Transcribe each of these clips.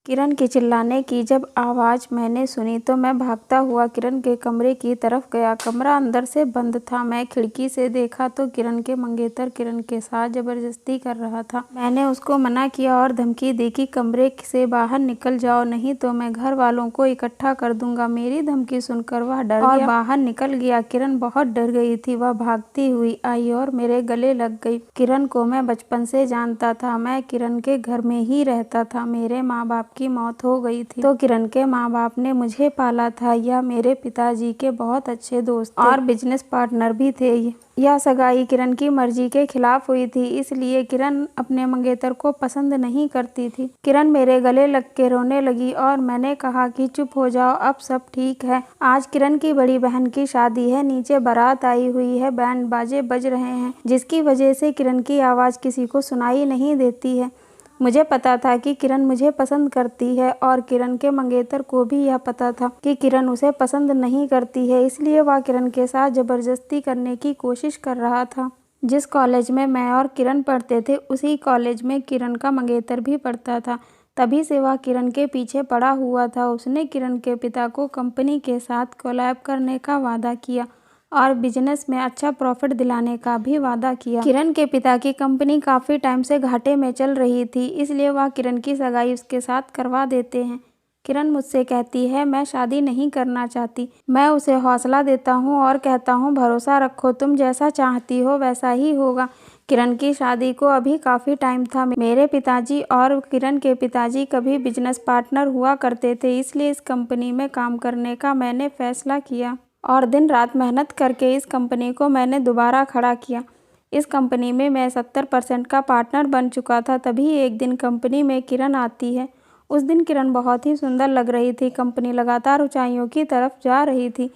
किरण के चिल्लाने की जब आवाज़ मैंने सुनी तो मैं भागता हुआ किरण के कमरे की तरफ गया। कमरा अंदर से बंद था। मैं खिड़की से देखा तो किरण के मंगेतर किरण के साथ ज़बरदस्ती कर रहा था। मैंने उसको मना किया और धमकी दी कि कमरे से बाहर निकल जाओ, नहीं तो मैं घर वालों को इकट्ठा कर दूंगा। मेरी धमकी सुनकर वह डर गया और बाहर निकल गया। किरण बहुत डर गई थी। वह भागती हुई आई और मेरे गले लग गई। किरण को मैं बचपन से जानता था। मैं किरण के घर में ही रहता था। मेरे माँ बाप की मौत हो गई थी तो किरण के माँ बाप ने मुझे पाला था। यह मेरे पिताजी के बहुत अच्छे दोस्त थे और बिजनेस पार्टनर भी थे। यह सगाई किरण की मर्जी के खिलाफ हुई थी, इसलिए किरण अपने मंगेतर को पसंद नहीं करती थी। किरण मेरे गले लग के रोने लगी और मैंने कहा कि चुप हो जाओ, अब सब ठीक है। आज किरण की बड़ी बहन की शादी है। नीचे बारात आई हुई है, बैंड बाजे बज रहे हैं, जिसकी वजह से किरण की आवाज़ किसी को सुनाई नहीं देती है। मुझे पता था कि किरण मुझे पसंद करती है और किरण के मंगेतर को भी यह पता था कि किरण उसे पसंद नहीं करती है, इसलिए वह किरण के साथ ज़बरदस्ती करने की कोशिश कर रहा था। जिस कॉलेज में मैं और किरण पढ़ते थे, उसी कॉलेज में किरण का मंगेतर भी पढ़ता था। तभी से वह किरण के पीछे पड़ा हुआ था। उसने किरण के पिता को कंपनी के साथ कोलैब करने का वादा किया और बिजनेस में अच्छा प्रॉफिट दिलाने का भी वादा किया। किरण के पिता की कंपनी काफ़ी टाइम से घाटे में चल रही थी, इसलिए वह किरण की सगाई उसके साथ करवा देते हैं। किरण मुझसे कहती है, मैं शादी नहीं करना चाहती। मैं उसे हौसला देता हूँ और कहता हूँ, भरोसा रखो, तुम जैसा चाहती हो वैसा ही होगा। किरण की शादी को अभी काफ़ी टाइम था। मेरे पिताजी और किरण के पिताजी कभी बिजनेस पार्टनर हुआ करते थे, इसलिए इस कंपनी में काम करने का मैंने फैसला किया और दिन रात मेहनत करके इस कंपनी को मैंने दोबारा खड़ा किया। इस कंपनी में मैं 70% का पार्टनर बन चुका था। तभी एक दिन कंपनी में किरण आती है। उस दिन किरण बहुत ही सुंदर लग रही थी। कंपनी लगातार ऊंचाइयों की तरफ जा रही थी।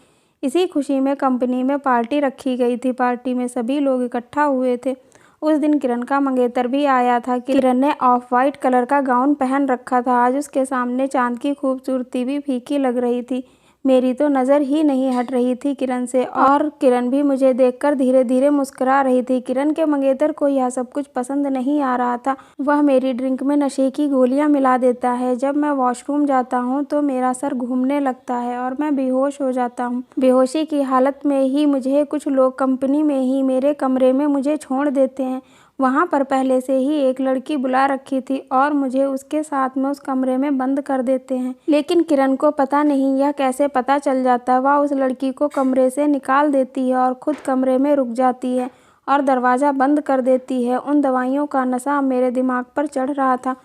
इसी खुशी में कंपनी में पार्टी रखी गई थी। पार्टी में सभी लोग इकट्ठा हुए थे। उस दिन किरण का मंगेतर भी आया था। किरण ने ऑफ वाइट कलर का गाउन पहन रखा था। आज उसके सामने चांद की खूबसूरती भी फीकी लग रही थी। मेरी तो नज़र ही नहीं हट रही थी किरण से और किरण भी मुझे देखकर धीरे धीरे मुस्कुरा रही थी। किरण के मंगेतर को यह सब कुछ पसंद नहीं आ रहा था। वह मेरी ड्रिंक में नशे की गोलियां मिला देता है। जब मैं वॉशरूम जाता हूं तो मेरा सर घूमने लगता है और मैं बेहोश हो जाता हूं। बेहोशी की हालत में ही मुझे कुछ लोग कंपनी में ही मेरे कमरे में मुझे छोड़ देते हैं। वहाँ पर पहले से ही एक लड़की बुला रखी थी और मुझे उसके साथ में उस कमरे में बंद कर देते हैं। लेकिन किरण को पता नहीं यह कैसे पता चल जाता है। वह उस लड़की को कमरे से निकाल देती है और खुद कमरे में रुक जाती है और दरवाज़ा बंद कर देती है। उन दवाइयों का नशा मेरे दिमाग पर चढ़ रहा था।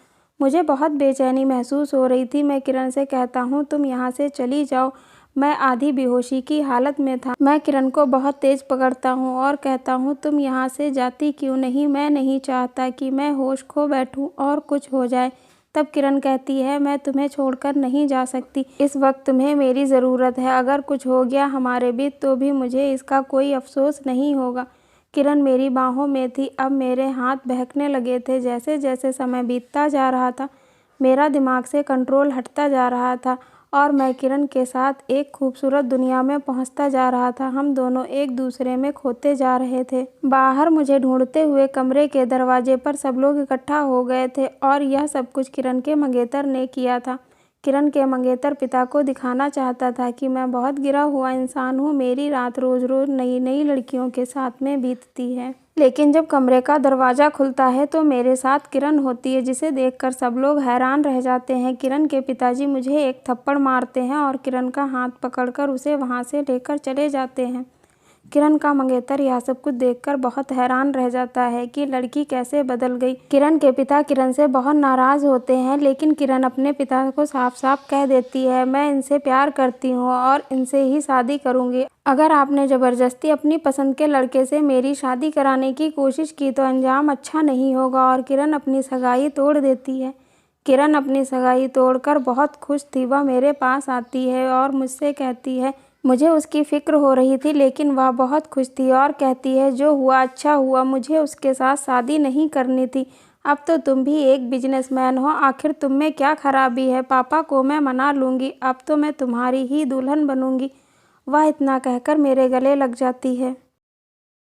मुझे बहुत बेचैनी महसूस हो रही थी। मैं किरण से कहता हूँ, तुम यहाँ से चली जाओ। मैं आधी बेहोशी की हालत में था। मैं किरण को बहुत तेज पकड़ता हूँ और कहता हूँ, तुम यहाँ से जाती क्यों नहीं? मैं नहीं चाहता कि मैं होश खो बैठूँ और कुछ हो जाए। तब किरण कहती है, मैं तुम्हें छोड़कर नहीं जा सकती। इस वक्त तुम्हें मेरी ज़रूरत है। अगर कुछ हो गया हमारे बीच तो भी मुझे इसका कोई अफसोस नहीं होगा। किरण मेरी बाहों में थी। अब मेरे हाथ बहकने लगे थे। जैसे जैसे समय बीतता जा रहा था, मेरा दिमाग से कंट्रोल हटता जा रहा था और मैं किरण के साथ एक खूबसूरत दुनिया में पहुंचता जा रहा था। हम दोनों एक दूसरे में खोते जा रहे थे। बाहर मुझे ढूंढते हुए कमरे के दरवाजे पर सब लोग इकट्ठा हो गए थे और यह सब कुछ किरण के मंगेतर ने किया था। किरण के मंगेतर पिता को दिखाना चाहता था कि मैं बहुत गिरा हुआ इंसान हूँ। मेरी रात रोज़ रोज़ नई नई लड़कियों के साथ में बीतती है। लेकिन जब कमरे का दरवाज़ा खुलता है तो मेरे साथ किरण होती है, जिसे देखकर सब लोग हैरान रह जाते हैं। किरण के पिताजी मुझे एक थप्पड़ मारते हैं और किरण का हाथ पकड़कर उसे वहाँ से लेकर चले जाते हैं। किरण का मंगेतर यह सब कुछ देखकर बहुत हैरान रह जाता है कि लड़की कैसे बदल गई। किरण के पिता किरण से बहुत नाराज़ होते हैं, लेकिन किरण अपने पिता को साफ साफ कह देती है, मैं इनसे प्यार करती हूँ और इनसे ही शादी करूँगी। अगर आपने ज़बरदस्ती अपनी पसंद के लड़के से मेरी शादी कराने की कोशिश की तो अंजाम अच्छा नहीं होगा। और किरण अपनी सगाई तोड़ देती है। किरण अपनी सगाई तोड़कर बहुत खुश थी। वह मेरे पास आती है और मुझसे कहती है, मुझे उसकी फ़िक्र हो रही थी लेकिन वह बहुत खुश थी और कहती है, जो हुआ अच्छा हुआ, मुझे उसके साथ शादी नहीं करनी थी। अब तो तुम भी एक बिजनेसमैन हो, आखिर तुम में क्या खराबी है? पापा को मैं मना लूँगी, अब तो मैं तुम्हारी ही दुल्हन बनूँगी। वह इतना कहकर मेरे गले लग जाती है।